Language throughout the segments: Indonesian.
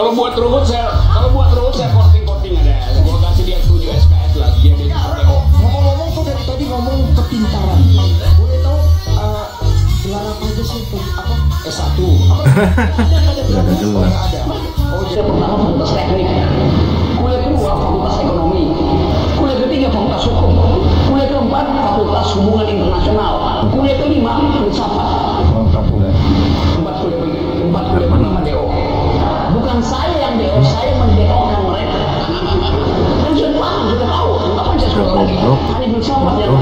Kalau buat rumus saya korting ada. Gua kasih dia 7 SKS lah, dia PO. Ngomong-ngomong tuh dari tadi ngomong kepintaran. Boleh tahu gelar apa aja sih? Apa? S1. Ada jelas. Oh, dia pertama fakultas teknik. Kuliah kedua fakultas ekonomi. Kuliah ketiga fakultas hukum. Kuliah keempat fakultas hubungan internasional. Kuliah kelima filsafat. Empat kuliah pertama DO. Bukan saya yang DO, saya mendeokan mereka. Dan sudah tahu, nggak macam sekolah lagi. Hanya filsafat yang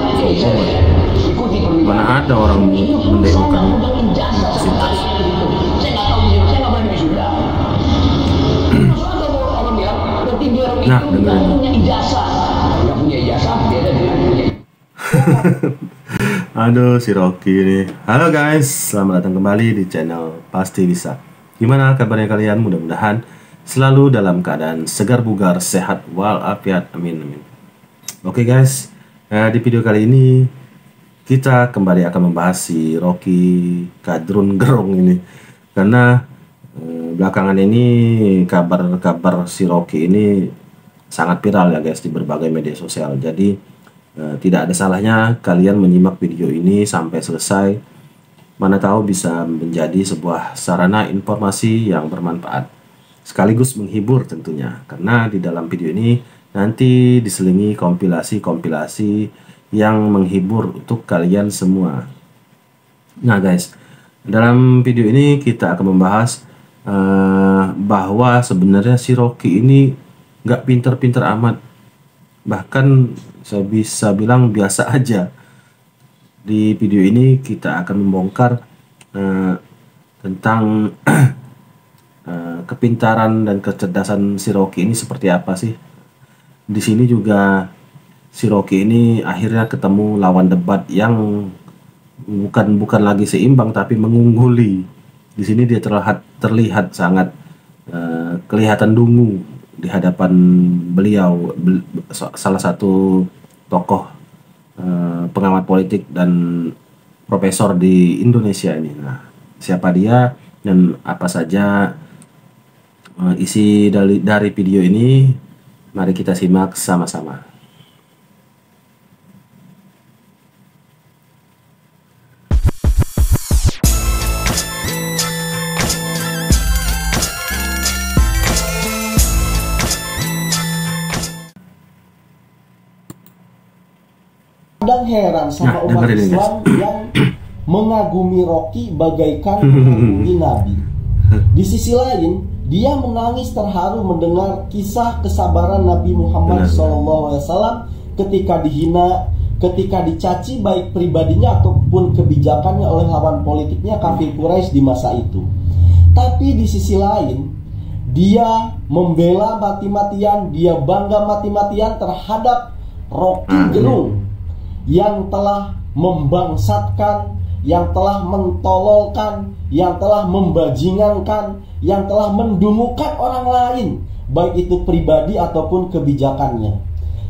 ikuti permintaan. Mana ada orang mendeokan universitas. Saya nggak tahu, saya nggak berani wisuda. Nah, dengerin. Punya ijazah, nggak punya ijazah beda dengan punya. Aduh, si Rocky ini. Halo guys, selamat datang kembali di channel Pasti Bisa. Gimana kabarnya kalian? Mudah-mudahan selalu dalam keadaan segar bugar, sehat walafiat. Amin amin. Oke guys, di video kali ini kita kembali akan membahas si Rocky Kadrun Gerung ini, karena belakangan ini kabar-kabar si Rocky ini sangat viral ya guys di berbagai media sosial. Jadi tidak ada salahnya kalian menyimak video ini sampai selesai, mana tahu bisa menjadi sebuah sarana informasi yang bermanfaat sekaligus menghibur tentunya, karena di dalam video ini nanti diselingi kompilasi-kompilasi yang menghibur untuk kalian semua. Nah guys, dalam video ini kita akan membahas bahwa sebenarnya si Rocky ini nggak pinter-pinter amat, bahkan saya bisa bilang biasa aja. Di video ini kita akan membongkar tentang kepintaran dan kecerdasan si Rocky ini seperti apa sih. Di sini juga si Rocky ini akhirnya ketemu lawan debat yang bukan lagi seimbang tapi mengungguli. Di sini dia terlihat sangat kelihatan dungu di hadapan beliau, salah satu tokoh pengamat politik dan profesor di Indonesia ini. Nah, siapa dia dan apa saja isi dari video ini? Mari kita simak sama-sama. Kadang heran sama umat Islam yang mengagumi Rocky bagaikan mengagumi Nabi. Di sisi lain, dia menangis terharu mendengar kisah kesabaran Nabi Muhammad SAW ketika dihina, ketika dicaci baik pribadinya ataupun kebijakannya oleh lawan politiknya kafir Quraisy di masa itu. Tapi di sisi lain, dia membela mati-matian, dia bangga mati-matian terhadap Rocky Gerung yang telah membangsatkan, yang telah mentololkan, yang telah membajingankan, yang telah mendumukan orang lain, baik itu pribadi ataupun kebijakannya.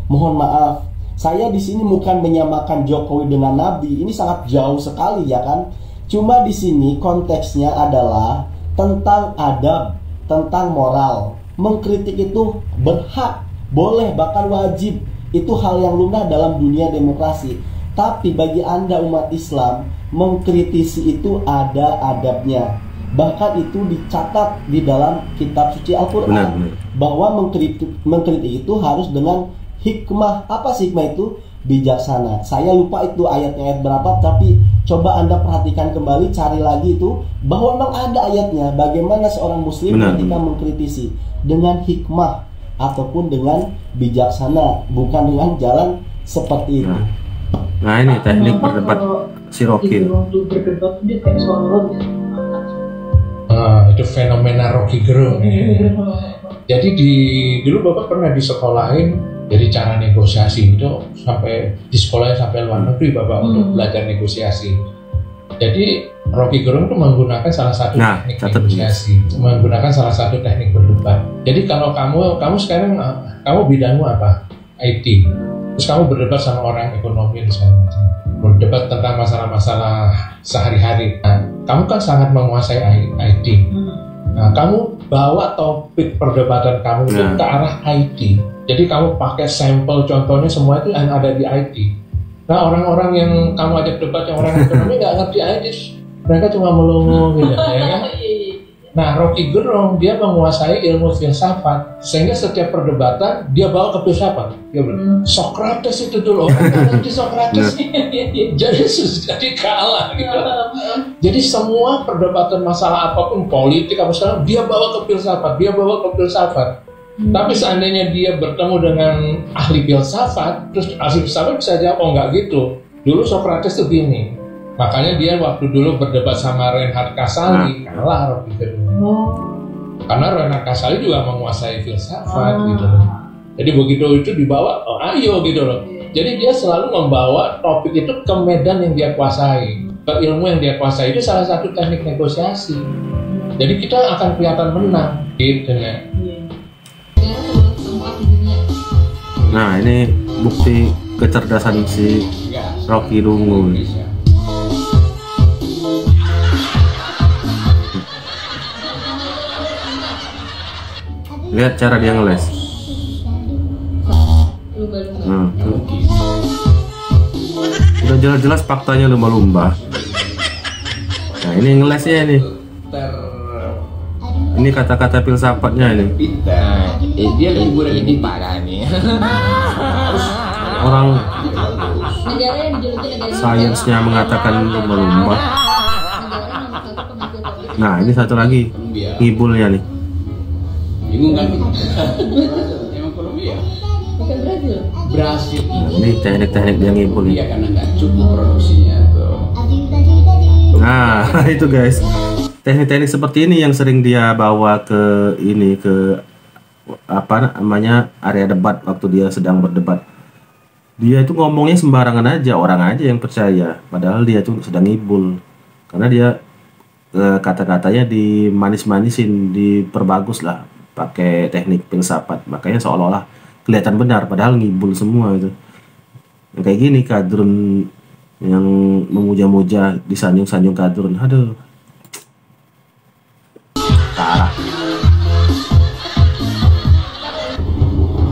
Mohon maaf, saya di sini bukan menyamakan Jokowi dengan Nabi, ini sangat jauh sekali ya kan. Cuma di sini konteksnya adalah tentang adab, tentang moral. Mengkritik itu berhak, boleh, bahkan wajib. Itu hal yang lumrah dalam dunia demokrasi. Tapi bagi Anda umat Islam, mengkritisi itu ada adabnya. Bahkan itu dicatat di dalam kitab suci Al-Quran, bahwa mengkritik itu harus dengan hikmah. Apa sih hikmah itu? Bijaksana. Saya lupa itu ayat berapa, tapi coba Anda perhatikan kembali, cari lagi itu, bahwa memang ada ayatnya. Bagaimana seorang muslim ketika mengkritisi dengan hikmah ataupun dengan bijaksana, bukan dengan jalan seperti itu. Nah ini teknik berdebat si Rocky. Berdebat dia kayak suara itu fenomena Rocky Gerung. Jadi dulu Bapak pernah disekolahin, jadi cara negosiasi itu sampai di sekolahnya sampai luar negeri Bapak untuk belajar negosiasi. Jadi Rocky Gerung itu menggunakan salah satu teknik negosiasi, menggunakan salah satu teknik berdebat. Jadi kalau kamu sekarang kamu bidangmu apa? IT. Terus kamu berdebat sama orang ekonomi dan segala macam. Berdebat tentang masalah-masalah sehari-hari. Nah, kamu kan sangat menguasai IT. Nah, kamu bawa topik perdebatan kamu itu ke arah IT. Jadi kamu pakai sampel contohnya semua itu yang ada di IT. Nah orang-orang yang kamu ajak debat yang orang ekonomi nggak ngerti IT, mereka cuma melongo gitu, ya kan? Nah, Rocky Gerung dia menguasai ilmu filsafat sehingga setiap perdebatan dia bawa ke filsafat. Dia bilang, Socrates itu dulu orang ngerti Socrates, jadi kalah gitu. Jadi semua perdebatan masalah apapun politik apa segala dia bawa ke filsafat, Tapi seandainya dia bertemu dengan ahli filsafat, terus ahli filsafat bisa jawab, oh nggak gitu. Dulu Socrates tuh gini. Makanya dia waktu dulu berdebat sama Reinhard Kasali, kalah Rocky Gerung. Karena Reinhard Kasali juga menguasai filsafat gitu loh. Jadi begitu itu dibawa, oh ayo gitu loh. Jadi dia selalu membawa topik itu ke medan yang dia kuasai, ke ilmu yang dia kuasai. Itu salah satu teknik negosiasi. Jadi kita akan kelihatan menang gitu ya. Nah ini bukti kecerdasan si Rocky Gerung. Lihat cara dia ngeles. Udah jelas-jelas faktanya lumba-lumba. Nah ini ngelesnya ini. Ini kata-kata filsafatnya ini. Dia liburan ini parah nih. Orang sainsnya mengatakan lumba-lumba. Nah ini satu lagi ngibulnya nih. Bingung kan? Emang Kolombia? Bukan Brasil. Nah, ini teknik-teknik dia ngibul nih. Iya karena nggak cukup produksinya tuh. Nah itu guys, teknik-teknik seperti ini yang sering dia bawa ke ini, ke apa namanya, area debat waktu dia sedang berdebat. Dia itu ngomongnya sembarangan aja, orang aja yang percaya, padahal dia tuh sedang ngibul. Karena dia kata-katanya dimanis-manisin, diperbagus lah pakai teknik filsafat, makanya seolah-olah kelihatan benar padahal ngibul semua itu. Yang kayak gini Kadrun yang memuja-muja, disanjung-sanjung Kadrun, aduh parah.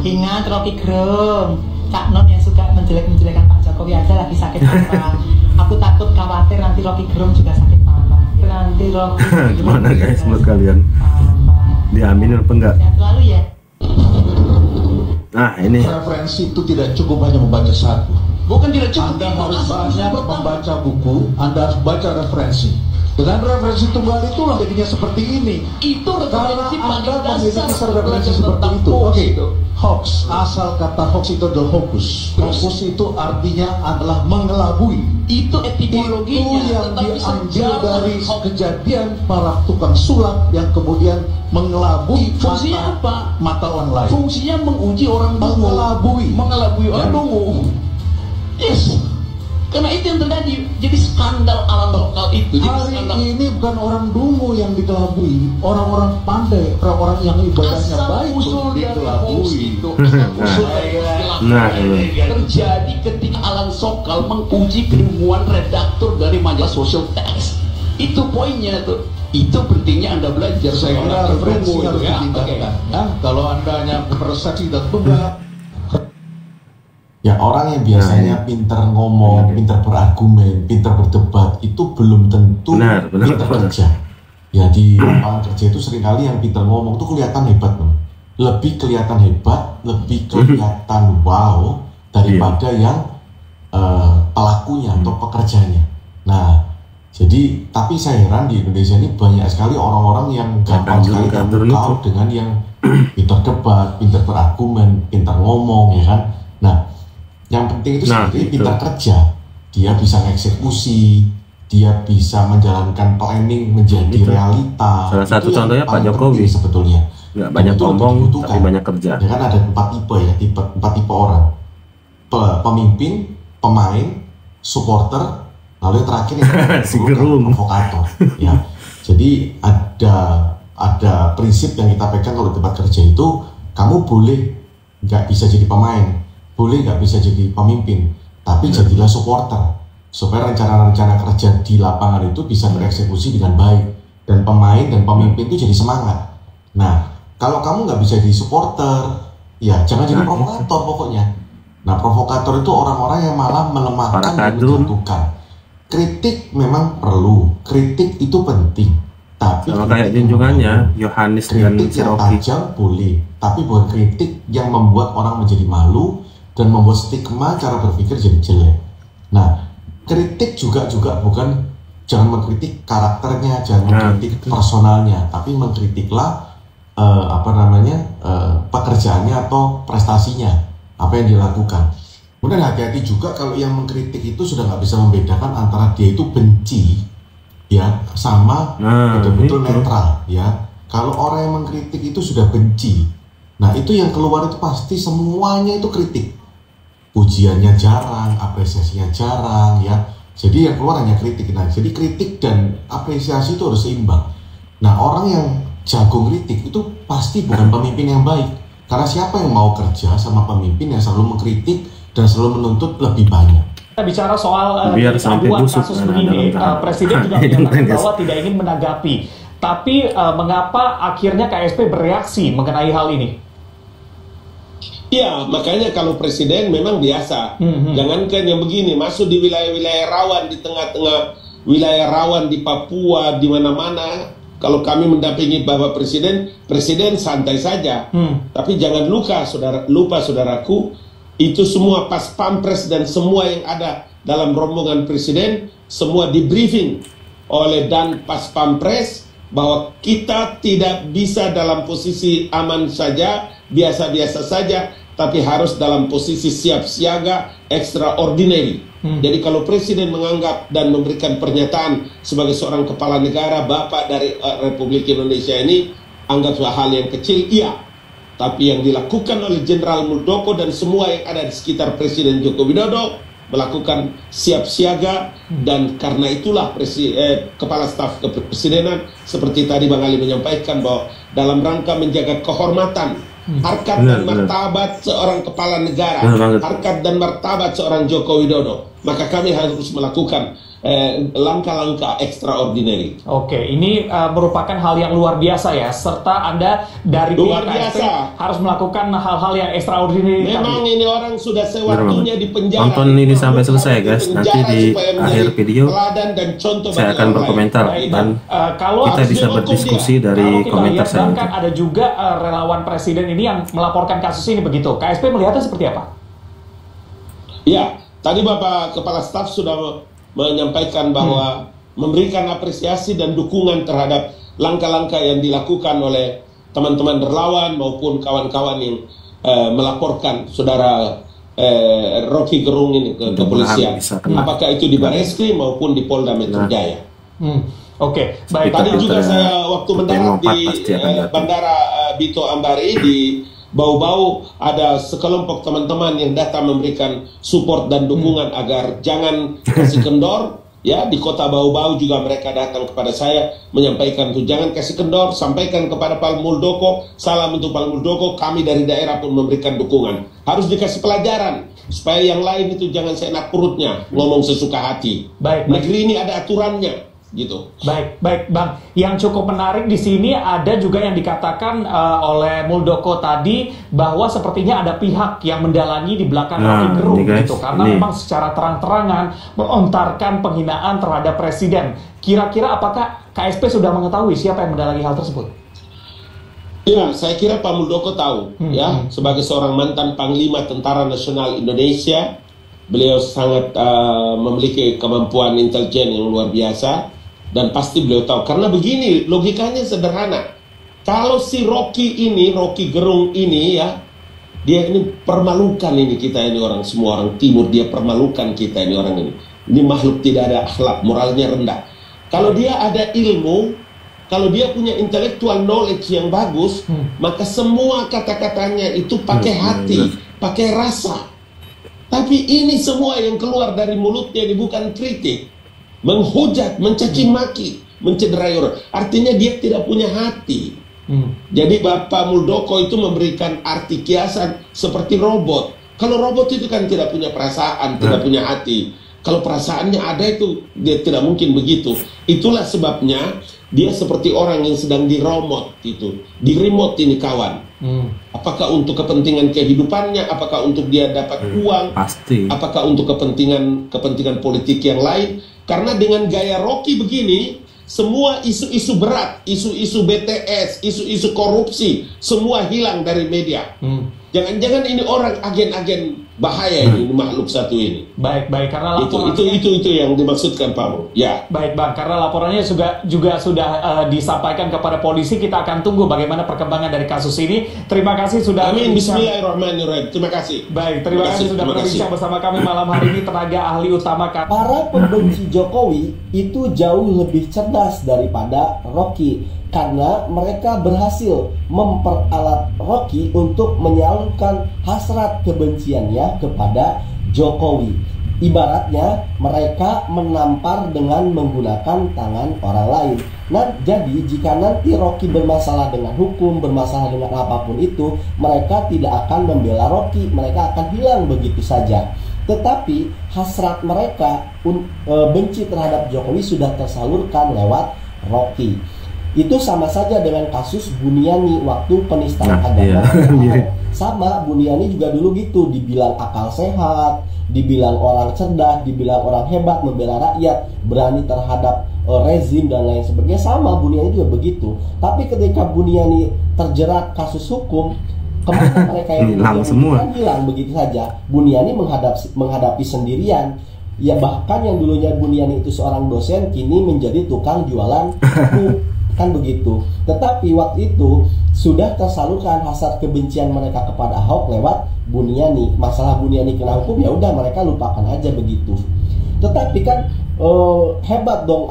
Ingat Rocky Gerung, Cak Non yang suka menjelek-menjelekan Pak Jokowi aja lagi sakit parah. Aku takut khawatir nanti Rocky Gerung juga sakit parah. Nanti Rocky gimana guys menurut kalian? Diaminin apa enggak? Selalu ya. Nah ini referensi itu tidak cukup hanya membaca satu. Bukan tidak cukup. Anda harus banyak membaca buku, Anda harus baca referensi. Dengan referensi tunggal itulah jadinya seperti ini. Itu karena referensi Anda paling memiliki dasar referensi seperti itu. Oke. Hoax, asal kata hoax itu adalah hokus. Hokus itu artinya adalah mengelabui. Itu etimologinya. Itu yang diambil dari kejadian para tukang sulap yang kemudian mengelabui fungsinya apa? Mata online. Fungsinya menguji orang dungu. Mengelabui orang dungu. Yes. Karena itu yang terjadi. Jadi skandal alam lokal itu. Hari ini bukan orang dungu yang dikelabui, orang-orang pandai, orang-orang yang ibadahnya baik pun dikelabui. Nah, terjadi ketika Alan Sokal menguji keilmuan redaktur dari majalah Social Text. Itu poinnya tuh. Itu pentingnya Anda belajar. Saya kira referensi harus ditingkatkan. Kalau Anda hanya persepsi dan tunggal. Ya orang yang biasanya pinter ngomong, pinter berargumen, pinter berdebat itu belum tentu pinter kerja. Ya di lapangan kerja itu seringkali yang pinter ngomong itu kelihatan hebat, lebih kelihatan hebat, lebih kelihatan wow daripada yang pelakunya atau pekerjanya. Nah, jadi tapi saya heran di Indonesia ini banyak sekali orang-orang yang gampang sekali terpukau dengan yang pinter debat, pinter berargumen, pinter ngomong, ya kan. Nah, yang penting itu sebenarnya pintar kerja, dia bisa mengeksekusi, dia bisa menjalankan planning menjadi realita. Salah satu contohnya Pak Jokowi sebetulnya. Nggak banyak ngomong tapi banyak kerja. Ya kan ada 4 tipe ya, empat tipe orang: pemimpin, pemain, supporter, lalu yang terakhir yang si Gerung, provokator. Ya, jadi ada prinsip yang kita pegang kalau tempat kerja itu, kamu boleh nggak bisa jadi pemain, boleh nggak bisa jadi pemimpin, tapi jadilah supporter supaya rencana-rencana kerja di lapangan itu bisa tereksekusi dengan baik, dan pemain dan pemimpin itu jadi semangat. Nah, kalau kamu nggak bisa jadi supporter, ya jangan jadi provokator pokoknya. Nah, provokator itu orang-orang yang malah melemahkan dan menjatuhkan. Kritik memang perlu, kritik itu penting. Tapi sama kayak junjungannya Yohanes dan kritik yang Rocky. tajam boleh, tapi bukan kritik yang membuat orang menjadi malu dan membuat stigma cara berpikir jadi jelek. Nah, kritik juga bukan, jangan mengkritik karakternya, jangan mengkritik personalnya, tapi mengkritiklah pekerjaannya atau prestasinya, apa yang dilakukan. Kemudian hati-hati juga kalau yang mengkritik itu sudah nggak bisa membedakan antara dia itu benci ya sama betul-betul netral ya. Kalau orang yang mengkritik itu sudah benci, nah itu yang keluar itu pasti semuanya itu kritik. Pujiannya jarang, apresiasinya jarang ya. Jadi yang keluar hanya kritik. Nah, jadi kritik dan apresiasi itu harus seimbang. Nah, orang yang jago kritik itu pasti bukan pemimpin yang baik. Karena siapa yang mau kerja sama pemimpin yang selalu mengkritik dan selalu menuntut lebih banyak. Kita bicara soal biar sampai busuk kasus begini, Presiden juga menyatakan bahwa tidak ingin menanggapi. Tapi mengapa akhirnya KSP bereaksi mengenai hal ini? Ya, makanya kalau Presiden memang biasa. Jangankan yang begini, masuk di wilayah-wilayah rawan, di tengah-tengah wilayah rawan di Papua, di mana-mana. Kalau kami mendampingi Bapak Presiden, Presiden santai saja. Tapi jangan lupa saudaraku, itu semua pas pampres dan semua yang ada dalam rombongan Presiden, semua di briefing oleh dan pas pampres bahwa kita tidak bisa dalam posisi aman saja, biasa-biasa saja, tapi harus dalam posisi siap siaga extraordinary. Jadi kalau Presiden menganggap dan memberikan pernyataan sebagai seorang kepala negara, Bapak dari Republik Indonesia ini, anggaplah hal yang kecil, iya. Tapi yang dilakukan oleh Jenderal Muldoko dan semua yang ada di sekitar Presiden Joko Widodo melakukan siap siaga, dan karena itulah Kepala Staf Kepresidenan seperti tadi Bang Ali menyampaikan bahwa dalam rangka menjaga kehormatan, harkat dan martabat seorang kepala negara, harkat dan martabat seorang Joko Widodo, maka kami harus melakukan langkah-langkah extraordinary. Oke, ini merupakan hal yang luar biasa ya, serta Anda dari luar KSP biasa harus melakukan hal-hal yang extraordinary. Memang ini orang sudah sewaktunya di penjara. Tonton ini sampai selesai guys, nanti di akhir video dan saya akan berkomentar dan kita bisa berdiskusi dari komentar saya. Kan ada juga relawan Presiden ini yang melaporkan kasus ini begitu. KSP melihatnya seperti apa? Ya, tadi Bapak Kepala Staf sudah menyampaikan bahwa memberikan apresiasi dan dukungan terhadap langkah-langkah yang dilakukan oleh teman-teman relawan maupun kawan-kawan yang melaporkan saudara Rocky Gerung ini ke kepolisian. Apakah itu di Barreskrim maupun di Polda Metro Jaya. Oke, baik. Tadi juga saya waktu mendarat di Bandara Bito Ambari di Bau-Bau, ada sekelompok teman-teman yang datang memberikan support dan dukungan agar jangan kasih kendor. Ya, di kota Bau-Bau juga mereka datang kepada saya menyampaikan tuh jangan kasih kendor, sampaikan kepada Pak Muldoko, salam untuk Pak Muldoko, kami dari daerah pun memberikan dukungan. Harus dikasih pelajaran supaya yang lain itu jangan seenak perutnya ngomong sesuka hati. Baik, negeri ini ada aturannya. Gitu. Baik Bang. Yang cukup menarik di sini ada juga yang dikatakan oleh Muldoko tadi bahwa sepertinya ada pihak yang mendalangi di belakang Rocky Gerung gitu, karena memang secara terang-terangan melontarkan penghinaan terhadap Presiden. Kira-kira apakah KSP sudah mengetahui siapa yang mendalangi hal tersebut? Ya, saya kira Pak Muldoko tahu ya, sebagai seorang mantan Panglima Tentara Nasional Indonesia, beliau sangat memiliki kemampuan intelijen yang luar biasa. Dan pasti beliau tahu, karena begini logikanya sederhana. Kalau si Rocky Gerung ini ya, dia ini permalukan ini kita ini orang, semua orang timur, dia permalukan kita ini orang ini. Ini makhluk tidak ada akhlak, moralnya rendah. Kalau dia ada ilmu, kalau dia punya intellectual knowledge yang bagus, maka semua kata-katanya itu pakai hati, pakai rasa. Tapi ini semua yang keluar dari mulutnya ini bukan kritik, menghujat, mencaci maki, mencederai orang. Artinya dia tidak punya hati. Jadi Bapak Muldoko itu memberikan arti kiasan seperti robot. Kalau robot itu kan tidak punya perasaan, tidak punya hati. Kalau perasaannya ada itu dia tidak mungkin begitu. Itulah sebabnya Dia seperti orang yang sedang di remote ini kawan. Apakah untuk kepentingan kehidupannya, apakah untuk dia dapat uang, pasti. Apakah untuk kepentingan politik yang lain? Karena dengan gaya Rocky begini, semua isu-isu berat, isu-isu BTS, isu-isu korupsi, semua hilang dari media. Jangan-jangan ini orang agen-agen bahaya ini makhluk satu ini. Baik, karena laporannya itu yang dimaksudkan Pak Mo. Ya. Baik Bang, karena laporannya juga sudah disampaikan kepada polisi, kita akan tunggu bagaimana perkembangan dari kasus ini. Terima kasih sudah. Amin. Bismillahirrahmanirrahim. Terima kasih. Baik, terima kasih sudah berbincang bersama kami malam hari ini, tenaga ahli utama kami. Para pembenci Jokowi itu jauh lebih cerdas daripada Rocky, karena mereka berhasil memperalat Rocky untuk menyalurkan hasrat kebenciannya kepada Jokowi. Ibaratnya mereka menampar dengan menggunakan tangan orang lain. Nah, jadi jika nanti Rocky bermasalah dengan hukum, bermasalah dengan apapun itu, mereka tidak akan membela Rocky, mereka akan hilang begitu saja. Tetapi hasrat mereka benci terhadap Jokowi sudah tersalurkan lewat Rocky. Itu sama saja dengan kasus Buniani waktu penistaan agama. Sama, Buniani juga dulu gitu, dibilang akal sehat, dibilang orang cerdas, dibilang orang hebat, membela rakyat, berani terhadap rezim dan lain sebagainya. Sama, Buniani juga begitu. Tapi ketika Buniani terjerat kasus hukum, kemana mereka yang hilang semua, hilang begitu saja. Buniani menghadapi sendirian. Ya, bahkan yang dulunya Buniani itu seorang dosen, kini menjadi tukang jualan buku. Kan begitu. Tetapi waktu itu sudah tersalurkan hasrat kebencian mereka kepada Ahok lewat Buniani. Masalah Buniani kena hukum, ya udah mereka lupakan aja begitu. Tetapi kan hebat dong,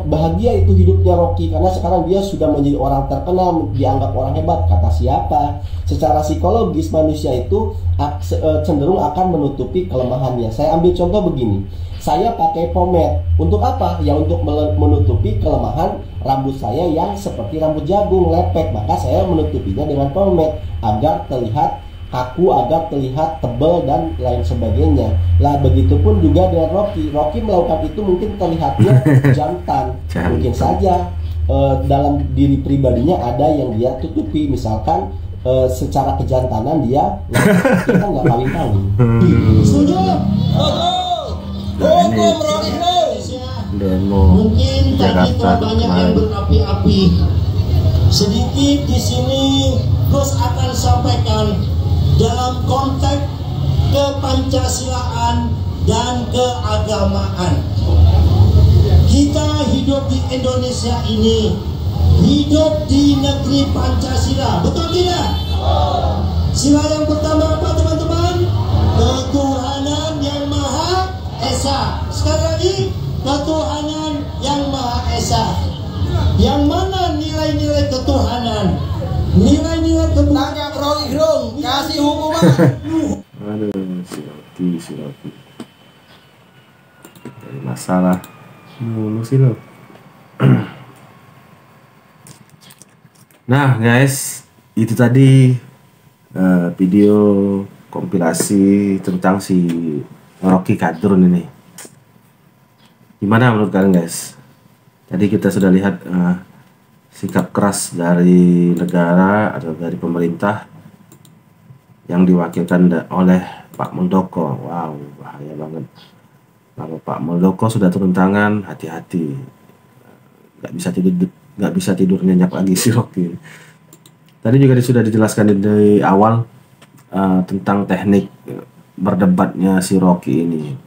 bahagia itu hidupnya Rocky, karena sekarang dia sudah menjadi orang terkenal, dianggap orang hebat. Kata siapa? Secara psikologis manusia itu cenderung akan menutupi kelemahannya. Saya ambil contoh begini, saya pakai pomade untuk apa? Ya untuk menutupi kelemahan rambut saya yang seperti rambut jagung, lepek. Maka saya menutupinya dengan pomade agar terlihat kaku, agar terlihat tebal dan lain sebagainya. Lah begitupun juga dengan Rocky. Rocky melakukan itu mungkin terlihatnya jantan. Mungkin saja dalam diri pribadinya ada yang dia tutupi. Misalkan secara kejantanan dia kita nggak kawin-kawin. Setuju? Hukum Rocky demo mungkin tadi banyak yang berapi-api. Sedikit di sini Gus akan sampaikan dalam konteks kepancasilaan dan keagamaan. Kita hidup di Indonesia ini, hidup di negeri Pancasila, betul tidak? Sila yang pertama apa teman-teman? Ketuhanan yang Maha Esa. Sekali lagi, ketuhanan yang Maha Esa. Yang mana nilai-nilai ketuhanan? Nilai-nilai ketuhanan. Tangkap Rocky Gerung, kasih hukuman. Aduh, si Rocky. Dari masalah mulu sih lo. Nah guys, itu tadi video kompilasi tentang si Rocky Kadrun ini. Gimana menurut kalian guys? Tadi kita sudah lihat sikap keras dari negara atau dari pemerintah yang diwakilkan oleh Pak Muldoko. Wow, bahaya banget. Kalau Pak Muldoko sudah turun tangan, hati-hati. Nggak bisa tidur nyenyak lagi si Rocky. Tadi juga sudah dijelaskan dari awal tentang teknik berdebatnya si Rocky ini.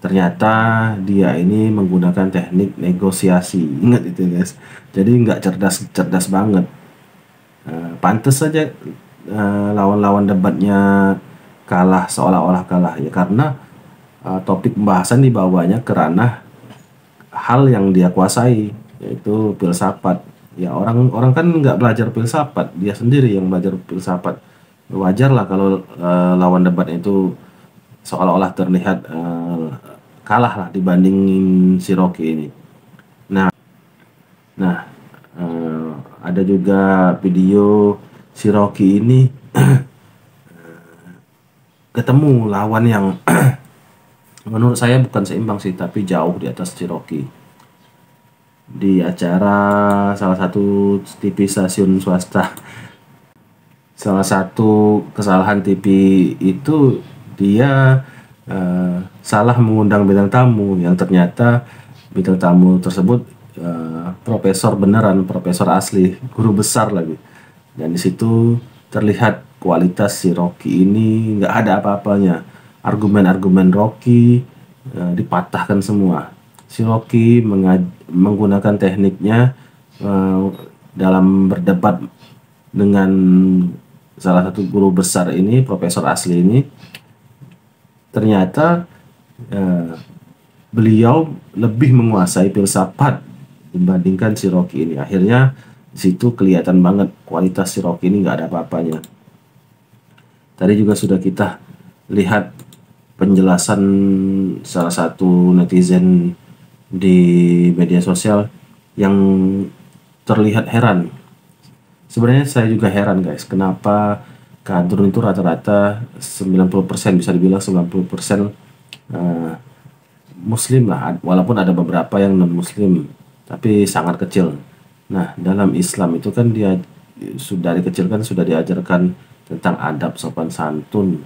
Ternyata dia ini menggunakan teknik negosiasi. Ingat itu guys. Jadi nggak cerdas banget. Pantes saja lawan-lawan debatnya kalah, seolah-olah kalah ya, karena topik pembahasan dibawanya ke ranah hal yang dia kuasai, yaitu filsafat. Ya orang kan nggak belajar filsafat, dia sendiri yang belajar filsafat. Wajar lah kalau lawan debat itu seolah-olah terlihat kalah lah dibandingin si Rocky ini. Nah ada juga video si Rocky ini ketemu lawan yang menurut saya bukan seimbang sih, tapi jauh di atas si Rocky. di acara salah satu TV stasiun swasta. Salah satu kesalahan TV itu dia salah mengundang bintang tamu, yang ternyata bintang tamu tersebut profesor beneran, profesor asli, guru besar lagi. Dan disitu terlihat kualitas si Rocky ini nggak ada apa-apanya. Argumen-argumen Rocky dipatahkan semua. Si Rocky menggunakan tekniknya dalam berdebat dengan salah satu guru besar ini, profesor asli ini. Ternyata beliau lebih menguasai filsafat dibandingkan si Rocky ini. Akhirnya di situ kelihatan banget kualitas si Rocky ini nggak ada apa-apanya. Tadi juga sudah kita lihat penjelasan salah satu netizen di media sosial yang terlihat heran. Sebenarnya saya juga heran guys, kenapa kadrun itu rata-rata 90%, bisa dibilang 90% muslim lah, walaupun ada beberapa yang non muslim, tapi sangat kecil. Nah, dalam Islam itu kan dia dari kecil kan sudah diajarkan tentang adab sopan santun,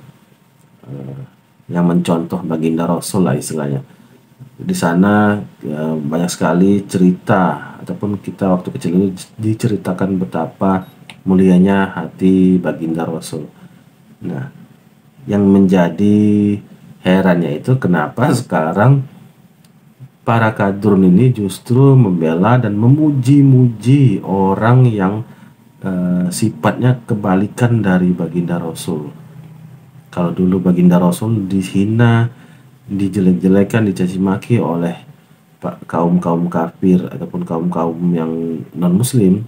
yang mencontoh baginda Rasul lah istilahnya. Di sana banyak sekali cerita, ataupun kita waktu kecil ini diceritakan betapa mulianya hati baginda Rasul. Nah, yang menjadi herannya itu kenapa sekarang para kadrun ini justru membela dan memuji-muji orang yang sifatnya kebalikan dari baginda Rasul. Kalau dulu baginda Rasul dihina, dijelek-jelekan, dicaci maki oleh kaum-kaum kafir ataupun kaum-kaum yang non-muslim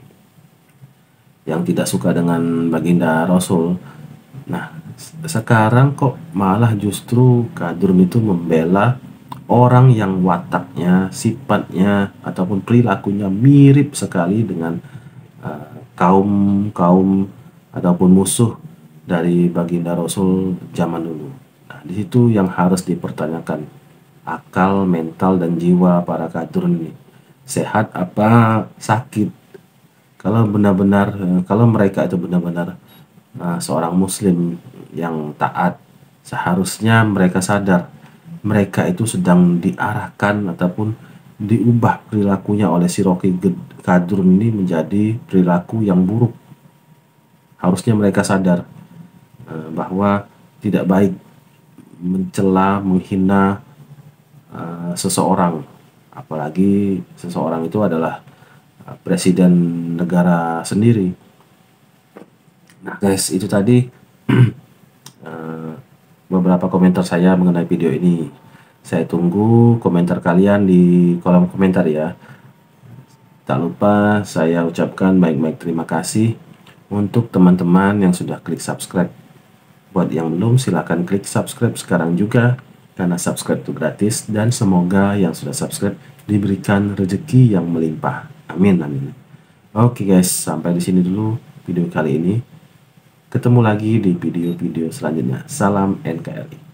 yang tidak suka dengan baginda Rasul. Nah, sekarang kok malah justru kadrun itu membela orang yang wataknya, sifatnya ataupun perilakunya mirip sekali dengan kaum ataupun musuh dari baginda Rasul zaman dulu. Nah, di situ yang harus dipertanyakan, akal, mental, dan jiwa para kadrun ini sehat apa sakit. Kalau benar-benar, kalau mereka itu benar-benar seorang muslim yang taat, seharusnya mereka sadar mereka itu sedang diarahkan ataupun diubah perilakunya oleh si Rocky Kadrun ini menjadi perilaku yang buruk. Harusnya mereka sadar bahwa tidak baik mencela, menghina seseorang, apalagi seseorang itu adalah presiden negara sendiri. Nah guys, itu tadi beberapa komentar saya mengenai video ini. Saya tunggu komentar kalian di kolom komentar ya. Tak lupa saya ucapkan baik-baik terima kasih untuk teman-teman yang sudah klik subscribe. Buat yang belum, silahkan klik subscribe sekarang juga, karena subscribe itu gratis, dan semoga yang sudah subscribe diberikan rezeki yang melimpah. Amin, amin. Oke guys, sampai di sini dulu video kali ini. Ketemu lagi di video-video selanjutnya. Salam NKRI.